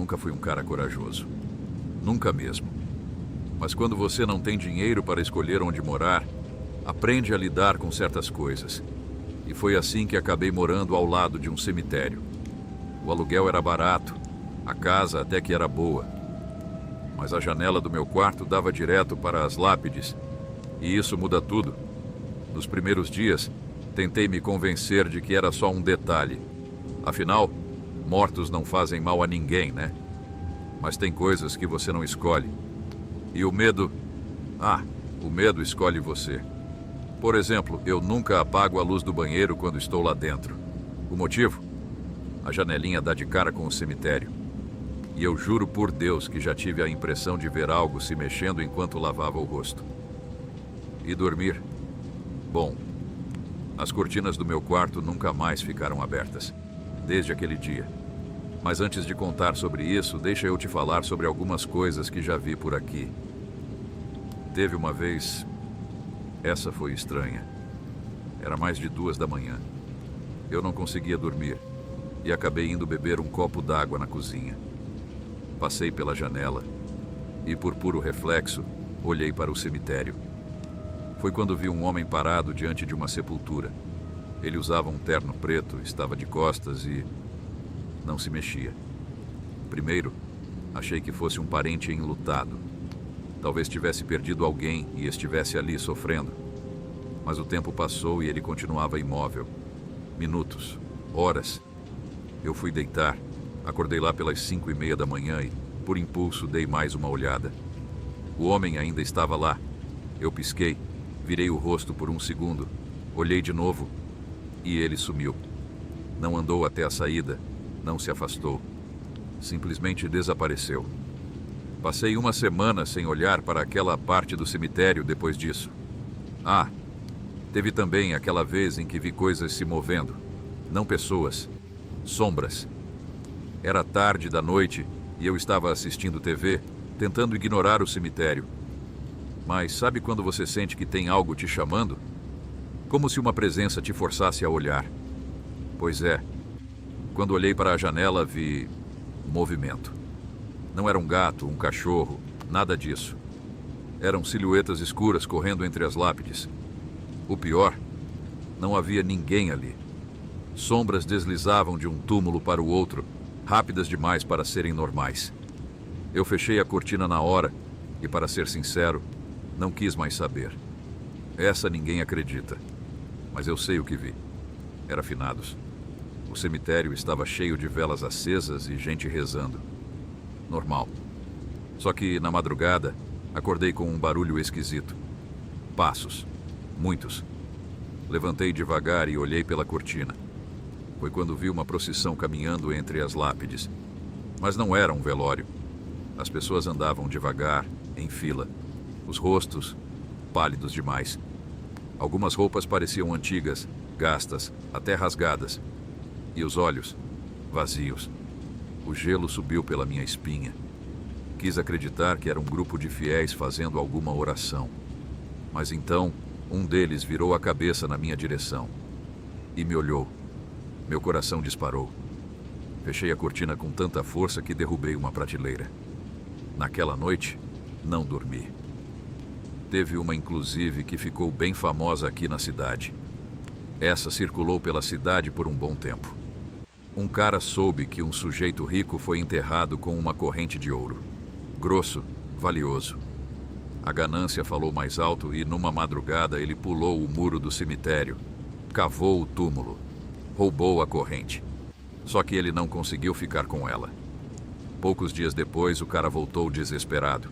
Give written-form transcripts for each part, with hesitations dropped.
nunca fui um cara corajoso. Nunca mesmo. Mas quando você não tem dinheiro para escolher onde morar, aprende a lidar com certas coisas. E foi assim que acabei morando ao lado de um cemitério. O aluguel era barato, a casa até que era boa. Mas a janela do meu quarto dava direto para as lápides. E isso muda tudo. Nos primeiros dias, tentei me convencer de que era só um detalhe. Afinal, mortos não fazem mal a ninguém, né? Mas tem coisas que você não escolhe. E o medo... o medo escolhe você. Por exemplo, eu nunca apago a luz do banheiro quando estou lá dentro. O motivo? A janelinha dá de cara com o cemitério. E eu juro por Deus que já tive a impressão de ver algo se mexendo enquanto lavava o rosto. E dormir? Bom, as cortinas do meu quarto nunca mais ficaram abertas, desde aquele dia. Mas antes de contar sobre isso, deixa eu te falar sobre algumas coisas que já vi por aqui. Teve uma vez... Essa foi estranha. Era mais de 2 da manhã. Eu não conseguia dormir e acabei indo beber um copo d'água na cozinha. Passei pela janela e, por puro reflexo, olhei para o cemitério. Foi quando vi um homem parado diante de uma sepultura. Ele usava um terno preto, estava de costas e não se mexia. Primeiro, achei que fosse um parente enlutado. Talvez tivesse perdido alguém e estivesse ali sofrendo. Mas o tempo passou e ele continuava imóvel. Minutos, horas. Eu fui deitar. Acordei lá pelas 5:30 da manhã e, por impulso, dei mais uma olhada. O homem ainda estava lá. Eu pisquei, virei o rosto por um segundo, olhei de novo e ele sumiu. Não andou até a saída, não se afastou. Simplesmente desapareceu. Passei uma semana sem olhar para aquela parte do cemitério depois disso. Teve também aquela vez em que vi coisas se movendo. Não pessoas, sombras. Era tarde da noite e eu estava assistindo TV, tentando ignorar o cemitério. Mas sabe quando você sente que tem algo te chamando? Como se uma presença te forçasse a olhar. Pois é. Quando olhei para a janela, vi movimento. Não era um gato, um cachorro, nada disso. Eram silhuetas escuras correndo entre as lápides. O pior, não havia ninguém ali. Sombras deslizavam de um túmulo para o outro, rápidas demais para serem normais. Eu fechei a cortina na hora e, para ser sincero, não quis mais saber. Essa ninguém acredita. Mas eu sei o que vi. Era finados. O cemitério estava cheio de velas acesas e gente rezando. Normal. Só que, na madrugada, acordei com um barulho esquisito. Passos. Muitos. Levantei devagar e olhei pela cortina. Foi quando vi uma procissão caminhando entre as lápides. Mas não era um velório. As pessoas andavam devagar, em fila. Os rostos, pálidos demais. Algumas roupas pareciam antigas, gastas, até rasgadas. E os olhos, vazios. O gelo subiu pela minha espinha. Quis acreditar que era um grupo de fiéis fazendo alguma oração. Mas então, um deles virou a cabeça na minha direção. E me olhou. Meu coração disparou. Fechei a cortina com tanta força que derrubei uma prateleira. Naquela noite, não dormi. Teve uma, inclusive, que ficou bem famosa aqui na cidade. Essa circulou pela cidade por um bom tempo. Um cara soube que um sujeito rico foi enterrado com uma corrente de ouro. Grosso, valioso. A ganância falou mais alto e, numa madrugada, ele pulou o muro do cemitério, cavou o túmulo, roubou a corrente. Só que ele não conseguiu ficar com ela. Poucos dias depois, o cara voltou desesperado.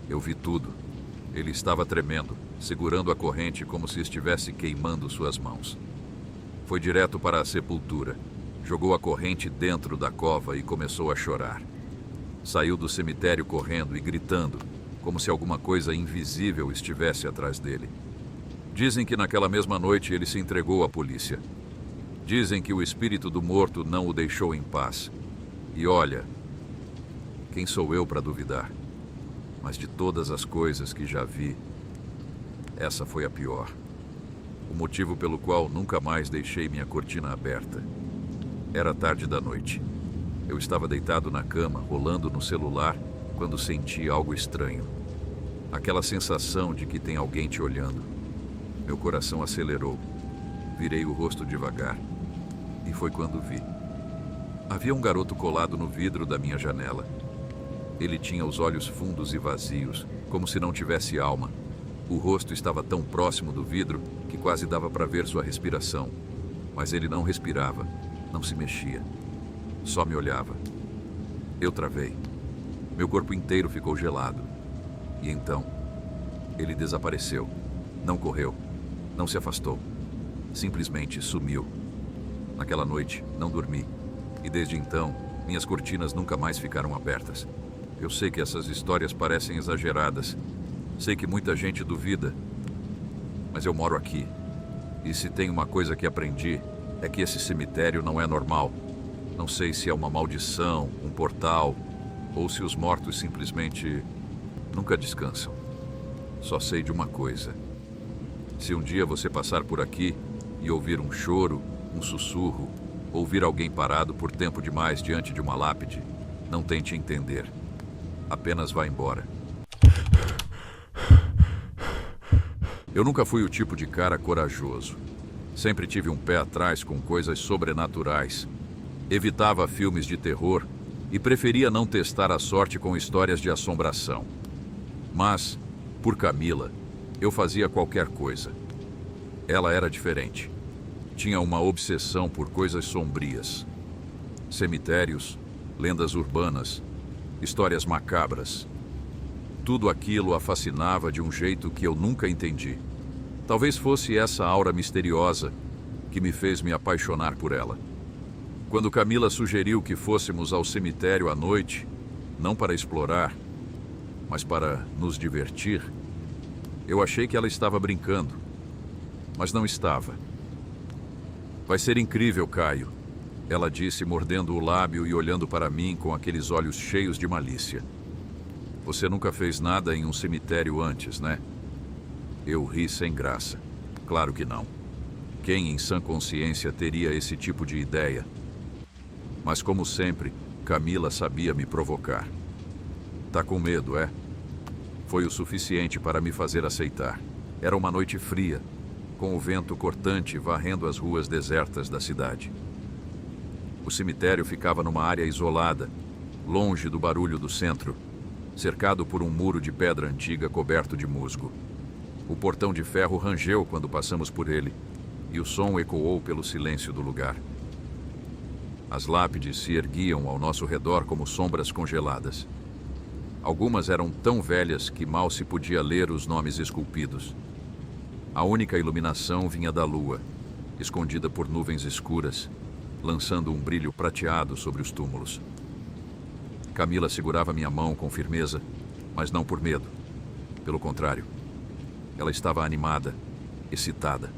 Eu vi tudo. Ele estava tremendo, segurando a corrente como se estivesse queimando suas mãos. Foi direto para a sepultura. Jogou a corrente dentro da cova e começou a chorar. Saiu do cemitério correndo e gritando, como se alguma coisa invisível estivesse atrás dele. Dizem que naquela mesma noite ele se entregou à polícia. Dizem que o espírito do morto não o deixou em paz. E olha, quem sou eu para duvidar? Mas de todas as coisas que já vi, essa foi a pior. O motivo pelo qual nunca mais deixei minha cortina aberta. Era tarde da noite. Eu estava deitado na cama, rolando no celular, quando senti algo estranho. Aquela sensação de que tem alguém te olhando. Meu coração acelerou. Virei o rosto devagar. E foi quando vi. Havia um garoto colado no vidro da minha janela. Ele tinha os olhos fundos e vazios, como se não tivesse alma. O rosto estava tão próximo do vidro que quase dava para ver sua respiração. Mas ele não respirava, não se mexia. Só me olhava. Eu travei. Meu corpo inteiro ficou gelado. E então, ele desapareceu. Não correu, não se afastou. Simplesmente sumiu. Naquela noite, não dormi. E desde então, minhas cortinas nunca mais ficaram abertas. Eu sei que essas histórias parecem exageradas. Sei que muita gente duvida. Mas eu moro aqui. E se tem uma coisa que aprendi, é que esse cemitério não é normal. Não sei se é uma maldição, um portal, ou se os mortos simplesmente nunca descansam. Só sei de uma coisa. Se um dia você passar por aqui e ouvir um choro, um sussurro, ouvir alguém parado por tempo demais diante de uma lápide, não tente entender. Apenas vá embora. Eu nunca fui o tipo de cara corajoso. Sempre tive um pé atrás com coisas sobrenaturais. Evitava filmes de terror e preferia não testar a sorte com histórias de assombração. Mas, por Camila, eu fazia qualquer coisa. Ela era diferente. Tinha uma obsessão por coisas sombrias. Cemitérios, lendas urbanas, histórias macabras. Tudo aquilo a fascinava de um jeito que eu nunca entendi. Talvez fosse essa aura misteriosa que me fez me apaixonar por ela. Quando Camila sugeriu que fôssemos ao cemitério à noite, não para explorar, mas para nos divertir, eu achei que ela estava brincando, mas não estava. Vai ser incrível, Caio, ela disse, mordendo o lábio e olhando para mim com aqueles olhos cheios de malícia. Você nunca fez nada em um cemitério antes, né? Eu ri sem graça. Claro que não. Quem em sã consciência teria esse tipo de ideia? Mas como sempre, Camila sabia me provocar. Tá com medo, é? Foi o suficiente para me fazer aceitar. Era uma noite fria, com o vento cortante varrendo as ruas desertas da cidade. O cemitério ficava numa área isolada, longe do barulho do centro, cercado por um muro de pedra antiga coberto de musgo. O portão de ferro rangeu quando passamos por ele, e o som ecoou pelo silêncio do lugar. As lápides se erguiam ao nosso redor como sombras congeladas. Algumas eram tão velhas que mal se podia ler os nomes esculpidos. A única iluminação vinha da lua, escondida por nuvens escuras, lançando um brilho prateado sobre os túmulos. Camila segurava minha mão com firmeza, mas não por medo. Pelo contrário, ela estava animada, excitada.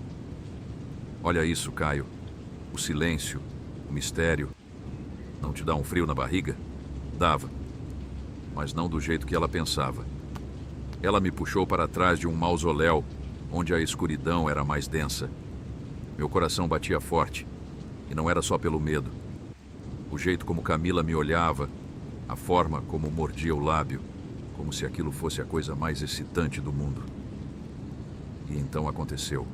Olha isso, Caio. O silêncio, o mistério. Não te dá um frio na barriga? Dava. Mas não do jeito que ela pensava. Ela me puxou para trás de um mausoléu, onde a escuridão era mais densa. Meu coração batia forte, e não era só pelo medo. O jeito como Camila me olhava, a forma como mordia o lábio, como se aquilo fosse a coisa mais excitante do mundo. E então aconteceu.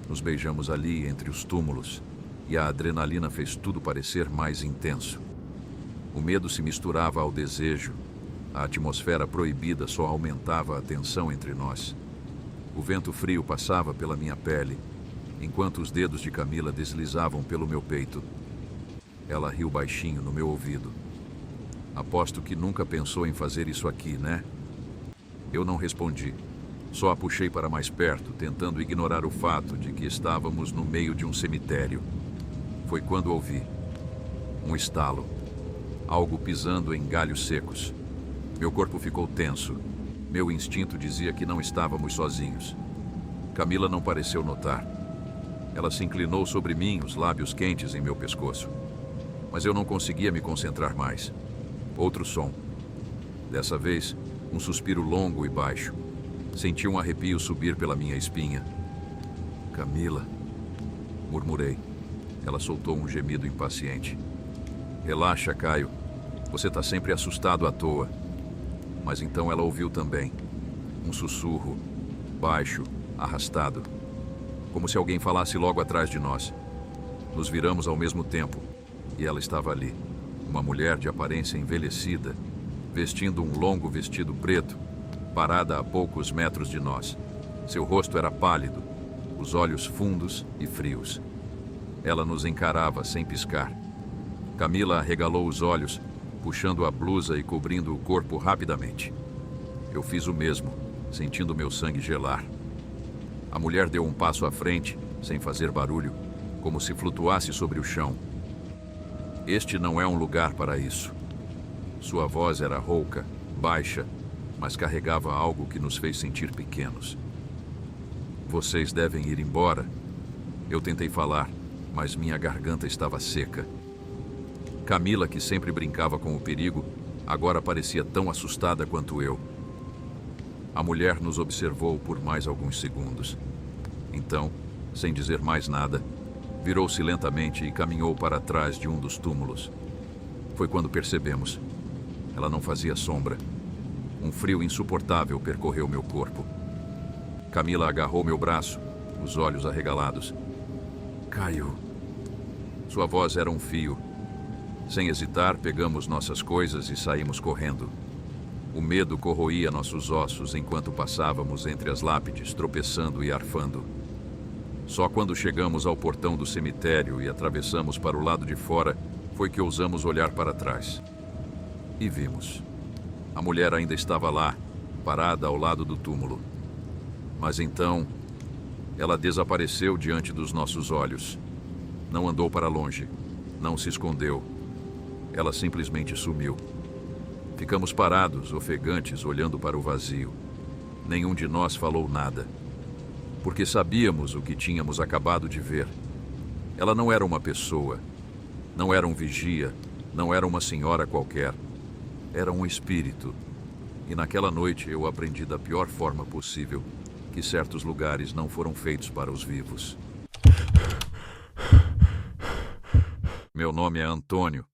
Nos beijamos ali entre os túmulos, e a adrenalina fez tudo parecer mais intenso. O medo se misturava ao desejo. A atmosfera proibida só aumentava a tensão entre nós. O vento frio passava pela minha pele, enquanto os dedos de Camila deslizavam pelo meu peito. Ela riu baixinho no meu ouvido. Aposto que nunca pensou em fazer isso aqui, né? Eu não respondi. Só a puxei para mais perto, tentando ignorar o fato de que estávamos no meio de um cemitério. Foi quando ouvi um estalo. Algo pisando em galhos secos. Meu corpo ficou tenso. Meu instinto dizia que não estávamos sozinhos. Camila não pareceu notar. Ela se inclinou sobre mim, os lábios quentes em meu pescoço. Mas eu não conseguia me concentrar mais. Outro som. Dessa vez, um suspiro longo e baixo. Senti um arrepio subir pela minha espinha. Camila, murmurei. Ela soltou um gemido impaciente. Relaxa, Caio. Você está sempre assustado à toa. Mas então ela ouviu também. Um sussurro, baixo, arrastado. Como se alguém falasse logo atrás de nós. Nos viramos ao mesmo tempo. E ela estava ali. Uma mulher de aparência envelhecida, vestindo um longo vestido preto, parada a poucos metros de nós. Seu rosto era pálido, os olhos fundos e frios. Ela nos encarava sem piscar. Camila arregalou os olhos, puxando a blusa e cobrindo o corpo rapidamente. Eu fiz o mesmo, sentindo meu sangue gelar. A mulher deu um passo à frente, sem fazer barulho, como se flutuasse sobre o chão. Este não é um lugar para isso. Sua voz era rouca, baixa, mas carregava algo que nos fez sentir pequenos. Vocês devem ir embora. Eu tentei falar, mas minha garganta estava seca. Camila, que sempre brincava com o perigo, agora parecia tão assustada quanto eu. A mulher nos observou por mais alguns segundos. Então, sem dizer mais nada, virou-se lentamente e caminhou para trás de um dos túmulos. Foi quando percebemos. Ela não fazia sombra. Um frio insuportável percorreu meu corpo. Camila agarrou meu braço, os olhos arregalados. Caio. Sua voz era um fio. Sem hesitar, pegamos nossas coisas e saímos correndo. O medo corroía nossos ossos enquanto passávamos entre as lápides, tropeçando e arfando. Só quando chegamos ao portão do cemitério e atravessamos para o lado de fora, foi que ousamos olhar para trás. E vimos. A mulher ainda estava lá, parada ao lado do túmulo. Mas então, ela desapareceu diante dos nossos olhos. Não andou para longe, não se escondeu. Ela simplesmente sumiu. Ficamos parados, ofegantes, olhando para o vazio. Nenhum de nós falou nada, porque sabíamos o que tínhamos acabado de ver. Ela não era uma pessoa, não era um vigia, não era uma senhora qualquer. Era um espírito. E naquela noite eu aprendi da pior forma possível que certos lugares não foram feitos para os vivos. Meu nome é Antônio.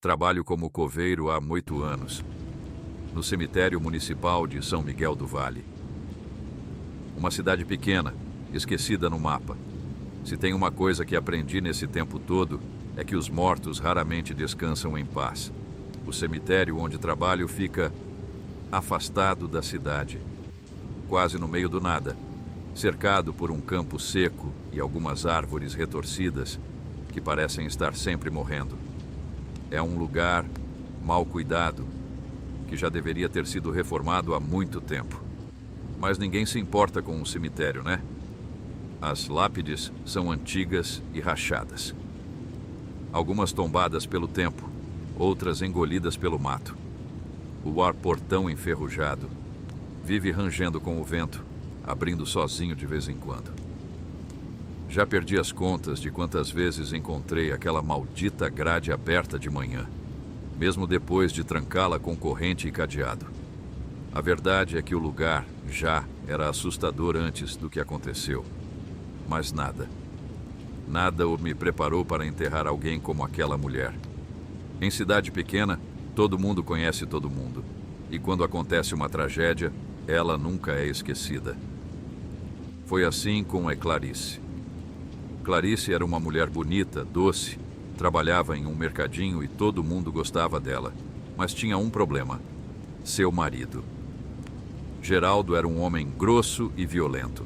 Trabalho como coveiro há 8 anos, no cemitério municipal de São Miguel do Vale. Uma cidade pequena, esquecida no mapa. Se tem uma coisa que aprendi nesse tempo todo, é que os mortos raramente descansam em paz. O cemitério onde trabalho fica afastado da cidade, quase no meio do nada, cercado por um campo seco e algumas árvores retorcidas que parecem estar sempre morrendo. É um lugar mal cuidado, que já deveria ter sido reformado há muito tempo. Mas ninguém se importa com um cemitério, né? As lápides são antigas e rachadas. Algumas tombadas pelo tempo, outras engolidas pelo mato. O ar-portão enferrujado vive rangendo com o vento, abrindo sozinho de vez em quando. Já perdi as contas de quantas vezes encontrei aquela maldita grade aberta de manhã, mesmo depois de trancá-la com corrente e cadeado. A verdade é que o lugar já era assustador antes do que aconteceu. Mas nada me preparou para enterrar alguém como aquela mulher. Em cidade pequena, todo mundo conhece todo mundo. E quando acontece uma tragédia, ela nunca é esquecida. Foi assim com a Clarice. Clarice era uma mulher bonita, doce, trabalhava em um mercadinho e todo mundo gostava dela. Mas tinha um problema: seu marido. Geraldo era um homem grosso e violento.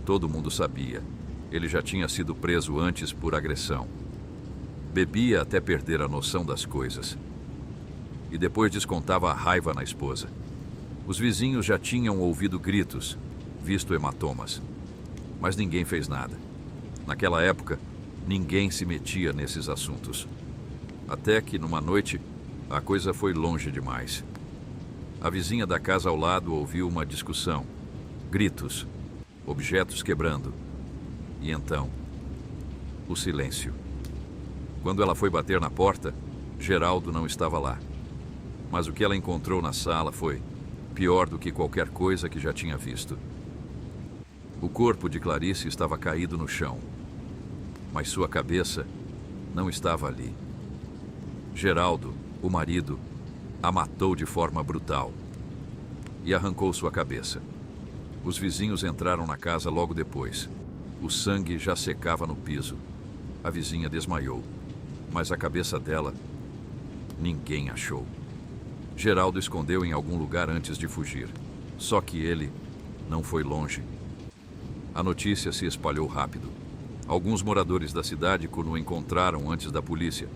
Todo mundo sabia. Ele já tinha sido preso antes por agressão. Bebia até perder a noção das coisas. E depois descontava a raiva na esposa. Os vizinhos já tinham ouvido gritos, visto hematomas. Mas ninguém fez nada. Naquela época, ninguém se metia nesses assuntos. Até que, numa noite, a coisa foi longe demais. A vizinha da casa ao lado ouviu uma discussão, gritos, objetos quebrando. E então, o silêncio. Quando ela foi bater na porta, Geraldo não estava lá. Mas o que ela encontrou na sala foi pior do que qualquer coisa que já tinha visto. O corpo de Clarice estava caído no chão, mas sua cabeça não estava ali. Geraldo, o marido, a matou de forma brutal e arrancou sua cabeça. Os vizinhos entraram na casa logo depois. O sangue já secava no piso. A vizinha desmaiou, mas a cabeça dela ninguém achou. Geraldo escondeu em algum lugar antes de fugir. Só que ele não foi longe. A notícia se espalhou rápido. Alguns moradores da cidade o encontraram antes da polícia.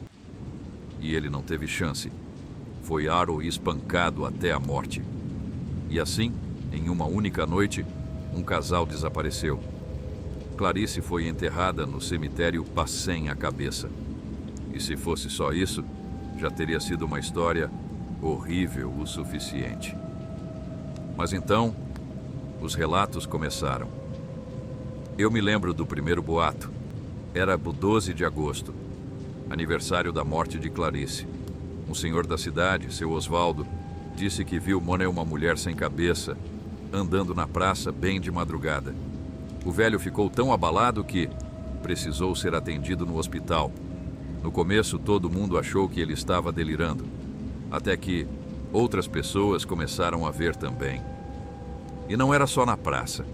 E ele não teve chance. Foi espancado até a morte. E assim, em uma única noite, um casal desapareceu. Clarice foi enterrada no cemitério Passem a Cabeça. E se fosse só isso, já teria sido uma história horrível o suficiente. Mas então, os relatos começaram. Eu me lembro do primeiro boato. Era 12 de agosto, aniversário da morte de Clarice. Um senhor da cidade, seu Osvaldo, disse que viu uma mulher sem cabeça, andando na praça bem de madrugada. O velho ficou tão abalado que precisou ser atendido no hospital. No começo, todo mundo achou que ele estava delirando, até que outras pessoas começaram a ver também. E não era só na praça.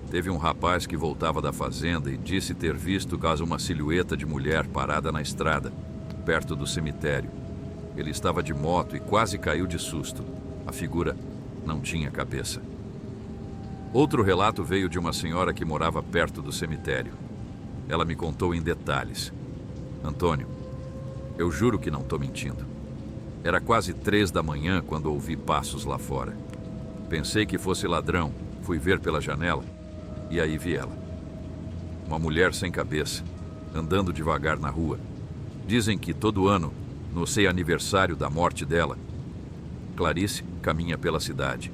Teve um rapaz que voltava da fazenda e disse ter visto uma silhueta de mulher parada na estrada, perto do cemitério. Ele estava de moto e quase caiu de susto. A figura não tinha cabeça. Outro relato veio de uma senhora que morava perto do cemitério. Ela me contou em detalhes. Antônio, eu juro que não estou mentindo. Era quase 3 da manhã quando ouvi passos lá fora. Pensei que fosse ladrão, fui ver pela janela e aí vi ela. Uma mulher sem cabeça, andando devagar na rua. Dizem que todo ano, no aniversário da morte dela, Clarice caminha pela cidade.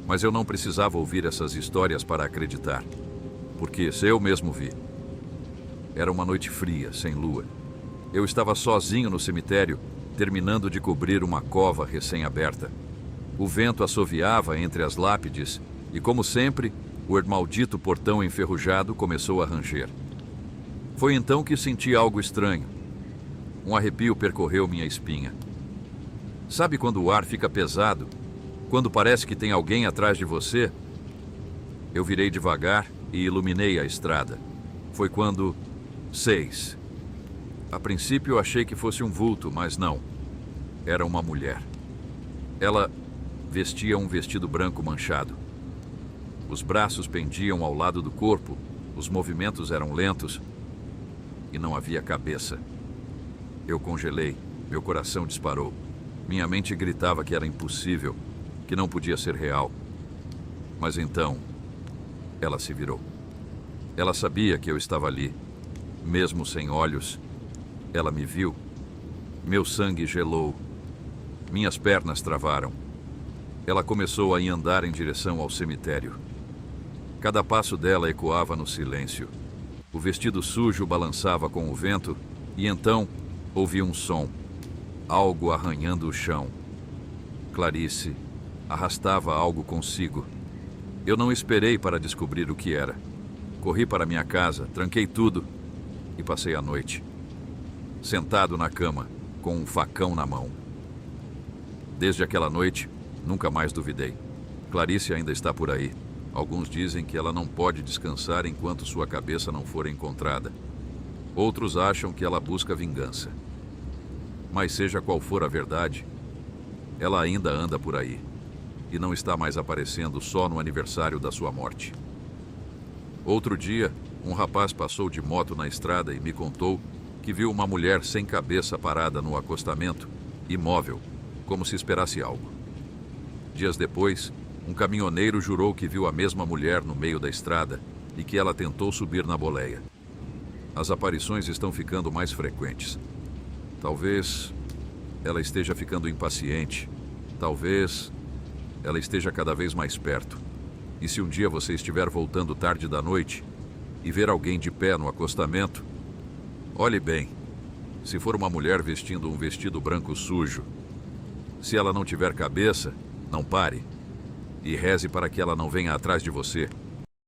Mas eu não precisava ouvir essas histórias para acreditar, porque eu mesmo vi. Era uma noite fria, sem lua. Eu estava sozinho no cemitério, terminando de cobrir uma cova recém-aberta. O vento assoviava entre as lápides e, como sempre, o maldito portão enferrujado começou a ranger. Foi então que senti algo estranho. Um arrepio percorreu minha espinha. Sabe quando o ar fica pesado? Quando parece que tem alguém atrás de você? Eu virei devagar e iluminei a estrada. Foi quando... 6. A princípio achei que fosse um vulto, mas não. Era uma mulher. Ela vestia um vestido branco manchado. Os braços pendiam ao lado do corpo, os movimentos eram lentos e não havia cabeça. Eu congelei, meu coração disparou. Minha mente gritava que era impossível, que não podia ser real. Mas então, ela se virou. Ela sabia que eu estava ali, mesmo sem olhos. Ela me viu. Meu sangue gelou. Minhas pernas travaram. Ela começou a andar em direção ao cemitério. Cada passo dela ecoava no silêncio. O vestido sujo balançava com o vento e então ouvi um som. Algo arranhando o chão. Clarice arrastava algo consigo. Eu não esperei para descobrir o que era. Corri para minha casa, tranquei tudo e passei a noite, sentado na cama, com um facão na mão. Desde aquela noite, nunca mais duvidei. Clarice ainda está por aí. Alguns dizem que ela não pode descansar enquanto sua cabeça não for encontrada. Outros acham que ela busca vingança. Mas seja qual for a verdade, ela ainda anda por aí. E não está mais aparecendo só no aniversário da sua morte. Outro dia, um rapaz passou de moto na estrada e me contou que viu uma mulher sem cabeça parada no acostamento, imóvel, como se esperasse algo. Dias depois, um caminhoneiro jurou que viu a mesma mulher no meio da estrada e que ela tentou subir na boleia. As aparições estão ficando mais frequentes. Talvez ela esteja ficando impaciente. Talvez ela esteja cada vez mais perto. E se um dia você estiver voltando tarde da noite e ver alguém de pé no acostamento, olhe bem. Se for uma mulher vestindo um vestido branco sujo, se ela não tiver cabeça, não pare. E reze para que ela não venha atrás de você.